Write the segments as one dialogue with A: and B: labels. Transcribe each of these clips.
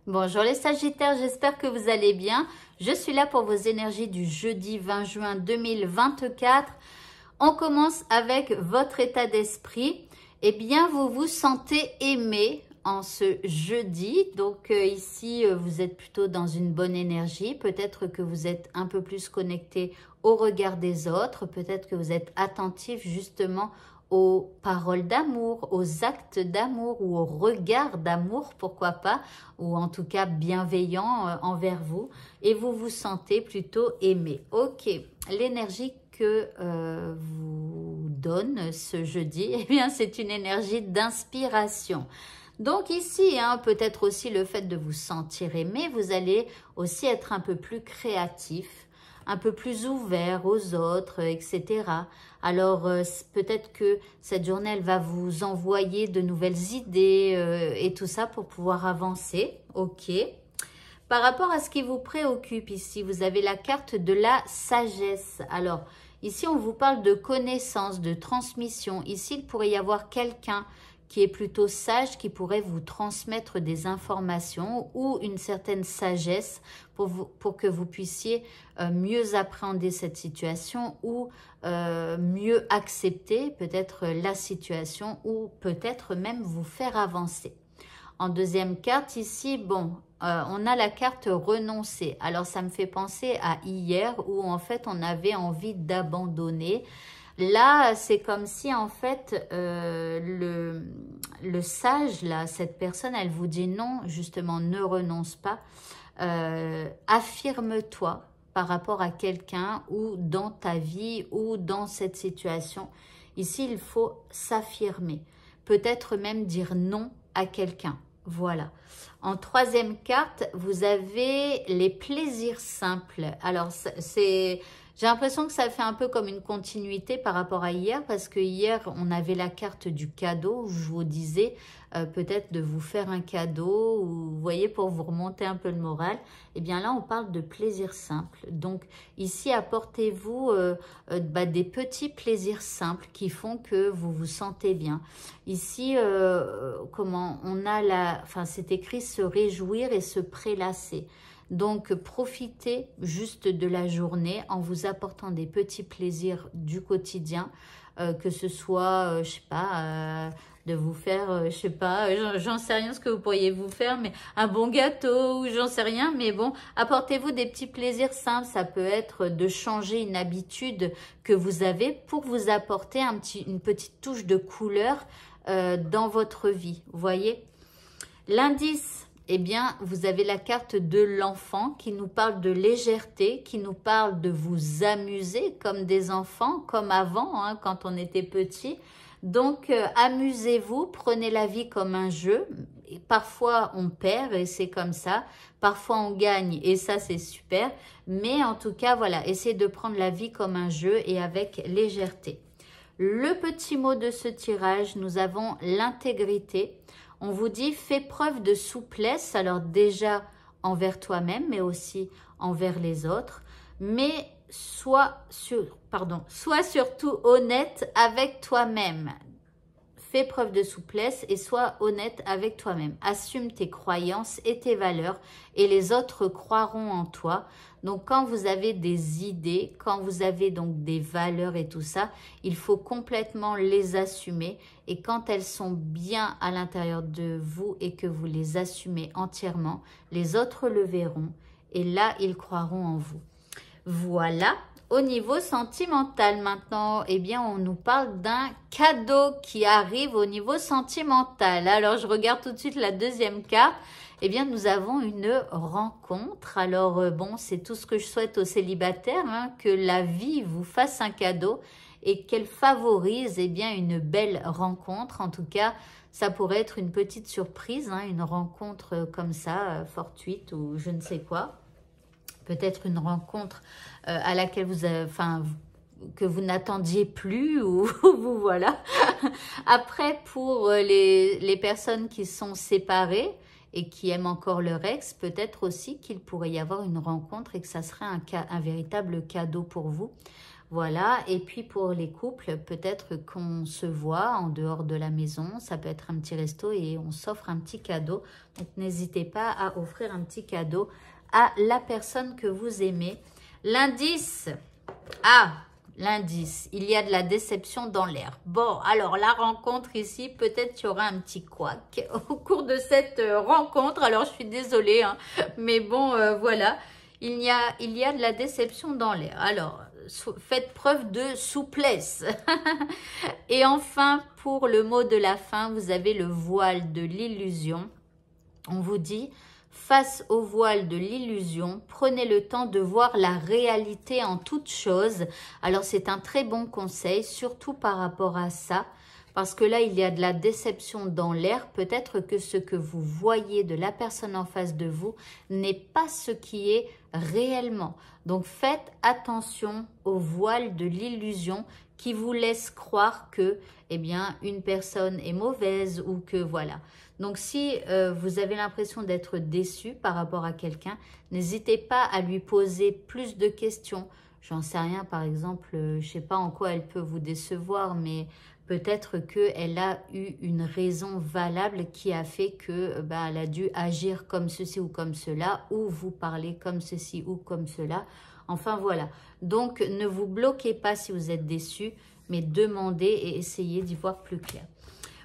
A: Bonjour les Sagittaires, j'espère que vous allez bien. Je suis là pour vos énergies du jeudi 20 juin 2024. On commence avec votre état d'esprit. Eh bien, vous vous sentez aimé en ce jeudi. Donc ici, vous êtes plutôt dans une bonne énergie. Peut-être que vous êtes un peu plus connecté au regard des autres. Peut-être que vous êtes attentif justement aux paroles d'amour, aux actes d'amour ou au regard d'amour, pourquoi pas, ou en tout cas bienveillant envers vous, et vous vous sentez plutôt aimé. Ok, l'énergie que vous donne ce jeudi, eh bien c'est une énergie d'inspiration. Donc ici, peut-être aussi le fait de vous sentir aimé, vous allez aussi être un peu plus créatif, un peu plus ouvert aux autres, etc. Alors, peut-être que cette journée, elle va vous envoyer de nouvelles idées et tout ça pour pouvoir avancer. Ok. Par rapport à ce qui vous préoccupe ici, vous avez la carte de la sagesse. Alors, ici, on vous parle de connaissance, de transmission. Ici, il pourrait y avoir quelqu'un qui est plutôt sage, qui pourrait vous transmettre des informations ou une certaine sagesse pour que vous puissiez mieux appréhender cette situation ou mieux accepter peut-être la situation ou peut-être même vous faire avancer. En deuxième carte ici, bon, on a la carte renoncer. Alors ça me fait penser à hier où en fait on avait envie d'abandonner. Là, c'est comme si en fait le sage, là, cette personne, elle vous dit non, justement, ne renonce pas. Affirme-toi par rapport à quelqu'un ou dans ta vie ou dans cette situation. Ici, il faut s'affirmer. Peut-être même dire non à quelqu'un. Voilà. En troisième carte, vous avez les plaisirs simples. Alors, j'ai l'impression que ça fait un peu comme une continuité par rapport à hier, parce que hier, on avait la carte du cadeau, où je vous disais peut-être de vous faire un cadeau, ou vous voyez, pour vous remonter un peu le moral. Eh bien là, on parle de plaisir simple. Donc ici, apportez-vous des petits plaisirs simples qui font que vous vous sentez bien. Ici, comment on a c'est écrit se réjouir et se prélasser. Donc, profitez juste de la journée en vous apportant des petits plaisirs du quotidien, que ce soit, je sais pas, de vous faire, je sais pas, j'en sais rien ce que vous pourriez vous faire, mais un bon gâteau ou j'en sais rien, mais bon, apportez-vous des petits plaisirs simples. Ça peut être de changer une habitude que vous avez pour vous apporter une petite touche de couleur dans votre vie, vous voyez. L'indice, eh bien, vous avez la carte de l'enfant qui nous parle de légèreté, qui nous parle de vous amuser comme des enfants, comme avant, quand on était petit. Donc, amusez-vous, prenez la vie comme un jeu. Et parfois, on perd et c'est comme ça. Parfois, on gagne et ça, c'est super. Mais en tout cas, voilà, essayez de prendre la vie comme un jeu et avec légèreté. Le petit mot de ce tirage, nous avons l'intégrité. On vous dit, fais preuve de souplesse, alors déjà envers toi-même, mais aussi envers les autres. Mais sois surtout honnête avec toi-même. Fais preuve de souplesse et sois honnête avec toi-même. Assume tes croyances et tes valeurs et les autres croiront en toi. Donc, quand vous avez des idées, quand vous avez donc des valeurs et tout ça, il faut complètement les assumer. Et quand elles sont bien à l'intérieur de vous et que vous les assumez entièrement, les autres le verront et là, ils croiront en vous. Voilà. Au niveau sentimental maintenant, eh bien, on nous parle d'un cadeau qui arrive au niveau sentimental. Alors, je regarde tout de suite la deuxième carte. Eh bien, nous avons une rencontre. Alors, bon, c'est tout ce que je souhaite aux célibataires, que la vie vous fasse un cadeau et qu'elle favorise, eh bien, une belle rencontre. En tout cas, ça pourrait être une petite surprise, une rencontre comme ça, fortuite ou je ne sais quoi. Peut-être une rencontre à laquelle que vous n'attendiez plus ou vous voilà. Après, pour les personnes qui sont séparées et qui aiment encore leur ex, peut-être aussi qu'il pourrait y avoir une rencontre et que ça serait un véritable cadeau pour vous. Voilà, et puis pour les couples, peut-être qu'on se voit en dehors de la maison, ça peut être un petit resto et on s'offre un petit cadeau. Donc n'hésitez pas à offrir un petit cadeau à la personne que vous aimez. L'indice, l'indice, il y a de la déception dans l'air. Bon, alors la rencontre ici, peut-être qu'il y aura un petit couac au cours de cette rencontre. Alors je suis désolée, hein, mais bon, voilà, il y a de la déception dans l'air. Alors, faites preuve de souplesse. Et enfin, pour le mot de la fin, vous avez le voile de l'illusion. On vous dit, face au voile de l'illusion, prenez le temps de voir la réalité en toute chose. Alors, c'est un très bon conseil, surtout par rapport à ça, parce que là, il y a de la déception dans l'air. Peut-être que ce que vous voyez de la personne en face de vous n'est pas ce qui est réellement. Donc, faites attention au voile de l'illusion qui vous laisse croire que, eh bien, une personne est mauvaise ou que, voilà. Donc, si vous avez l'impression d'être déçu par rapport à quelqu'un, n'hésitez pas à lui poser plus de questions. J'en sais rien, par exemple, je ne sais pas en quoi elle peut vous décevoir, mais peut-être qu'elle a eu une raison valable qui a fait que elle a dû agir comme ceci ou comme cela, ou vous parler comme ceci ou comme cela. Enfin, voilà. Donc, ne vous bloquez pas si vous êtes déçu, mais demandez et essayez d'y voir plus clair.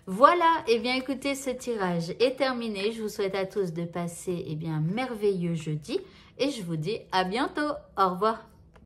A: Voilà, et bien écoutez, ce tirage est terminé. Je vous souhaite à tous de passer un merveilleux jeudi et je vous dis à bientôt. Au revoir.